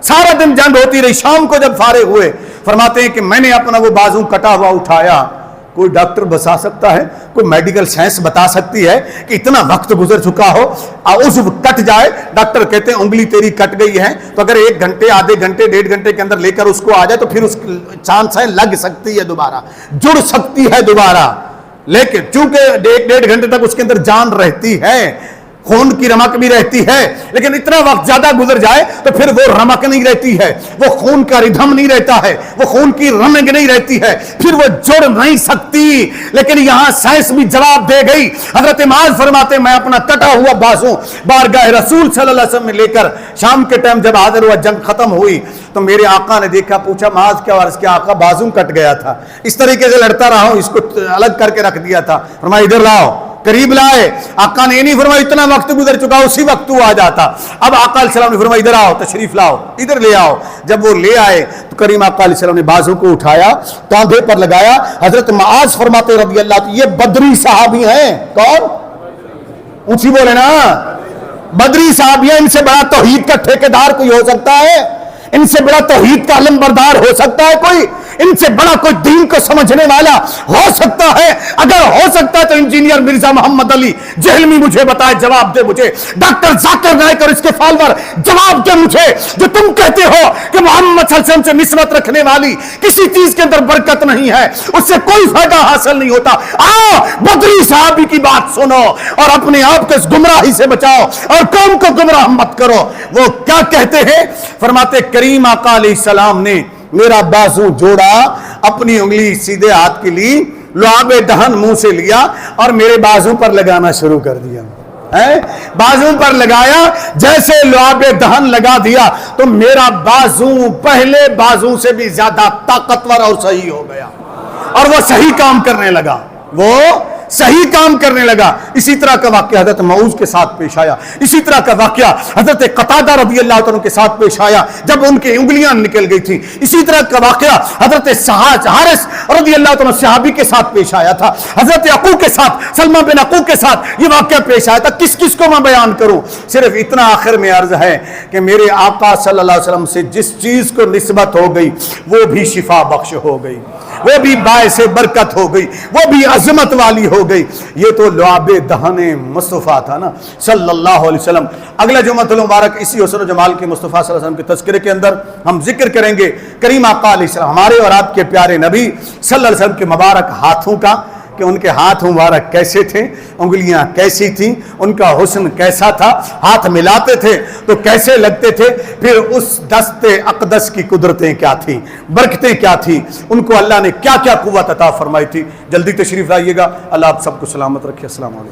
سارا دن جنگ ہوتی رہی۔ شام کو جب فارغ ہوئے، فرماتے ہیں کہ میں نے اپنا وہ بازو کٹا ہوا اٹھایا۔ کوئی ڈاکٹر بتا سکتا ہے، کوئی میڈیکل سائنس بتا سکتی ہے کہ اتنا وقت گزر چکا ہو، عضو کٹ جائے؟ ڈاکٹر کہتے ہیں انگلی تیری کٹ گئی ہے تو اگر 1 گھنٹے، آدھے گھنٹے، 1.5 گھنٹے کے اندر لے کر اس کو آ جائے تو پھر اس چانس ہے لگ سکتی ہے دوبارہ، جڑ سکتی ہے دوبارہ، لیکن چونکہ 1.5 گھنٹے تک اس کے اندر جان رہتی ہے، خون کی رمق بھی رہتی ہے، لیکن اتنا وقت زیادہ گزر جائے تو پھر وہ رمق نہیں رہتی ہے، وہ خون کا ردھم نہیں رہتا ہے، وہ خون کی رمق نہیں رہتی ہے، پھر وہ جڑ نہیں سکتی۔ لیکن یہاں سائنس بھی جواب دے گئی۔ حضرت معاذ فرماتے میں اپنا کٹا ہوا بازو بارگاہ رسول صلی اللہ علیہ وسلم میں لے کر شام کے ٹائم جب حاضر ہوا، جنگ ختم ہوئی تو میرے آقا نے دیکھا، پوچھا معاذ کیا؟ عرض کیا آقا بازو کٹ گیا تھا، اس طریقے سے لڑتا رہا ہوں، اس کو الگ کر کے رکھ دیا تھا۔ فرمایا ادھر لاؤ، قریب لائے۔ آقا نے یہ نہیں فرمایا اتنا وقت گزر چکا اسی وقت تو آ جاتا۔ اب آقا علیہ السلام نے فرمایا ادھر آؤ، تشریف لاؤ، ادھر لے آؤ۔ جب وہ لے آئے تو کریم آقا علیہ السلام نے بازو کو اٹھایا، کاندھے پر لگایا۔ حضرت معاذ فرماتے رضی اللہ عنہ، یہ بدری صحابی ہیں۔ کون؟ اونچی بولے نا، بدری صحابی ہیں۔ ان سے بڑا توحید کا ٹھیکیدار کوئی ہو سکتا ہے؟ ان سے بڑا توحید کا علم بردار ہو سکتا ہے کوئی؟ ان سے بڑا کوئی دین کو سمجھنے والا ہو سکتا ہے؟ اگر ہو سکتا ہے تو انجینئر مرزا محمد علی جہلمی مجھے بتائے، جواب دے مجھے۔ ڈاکٹر ذاکر نائک اور اس کے فالوور جواب دے مجھے، جو تم کہتے ہو کہ محمد صلی اللہ علیہ وسلم سے نسبت رکھنے والی کسی چیز کے اندر برکت نہیں ہے، اس سے کوئی فائدہ حاصل نہیں ہوتا۔ آؤ بدری صحابی کی بات سنو اور اپنے آپ کو اس گمراہی سے بچاؤ اور قوم کو گمراہ مت کرو۔ وہ کیا کہتے ہیں؟ فرماتے کریم آقا علیہ السلام نے میرا بازو جوڑا، اپنی انگلی سیدھے ہاتھ کی لی، لعاب دہن منہ سے لیا اور میرے بازو پر لگانا شروع کر دیا۔ بازو پر لگایا، جیسے لعاب دہن لگا دیا تو میرا بازو پہلے بازو سے بھی زیادہ طاقتور اور صحیح ہو گیا، اور وہ صحیح کام کرنے لگا، وہ صحیح کام کرنے لگا۔ اسی طرح کا واقعہ حضرت معوذ کے ساتھ پیش آیا، اسی طرح کا واقعہ حضرت قتادہ رضی اللہ عنہ کے ساتھ پیش آیا جب ان کی انگلیاں نکل گئی تھی، اسی طرح کا واقعہ حضرت حارث رضی اللہ عنہ صحابی کے ساتھ پیش آیا تھا، حضرت عقو کے ساتھ، سلمہ بن عقو کے ساتھ یہ واقعہ پیش آیا تھا۔ کس کس کو میں بیان کروں؟ صرف اتنا آخر میں عرض ہے کہ میرے آقا صلی اللہ علیہ وسلم سے جس چیز کو نسبت ہو گئی وہ بھی شفا بخش ہو گئی، وہ بھی باعث برکت ہو گئی، وہ بھی عظمت والی ہو گئی۔ یہ تو لعاب دہن مصطفیٰ تھا نا صلی اللہ علیہ وسلم۔ اگلا جمعہ المبارک اسی حسن و جمال کے مصطفیٰ صلی اللہ علیہ وسلم کے تذکرے کے اندر ہم ذکر کریں گے کریم آقا علیہ السلام، ہمارے اور آپ کے پیارے نبی صلی اللہ علیہ وسلم کے مبارک ہاتھوں کا، کہ ان کے ہاتھ مبارک کیسے تھے، انگلیاں کیسی تھیں، ان کا حسن کیسا تھا، ہاتھ ملاتے تھے تو کیسے لگتے تھے، پھر اس دست اقدس کی قدرتیں کیا تھیں، برکتیں کیا تھیں، ان کو اللہ نے کیا کیا قوت عطا فرمائی تھی۔ جلدی تشریف لائیے گا۔ اللہ آپ سب کو سلامت رکھے۔ السلام علیکم۔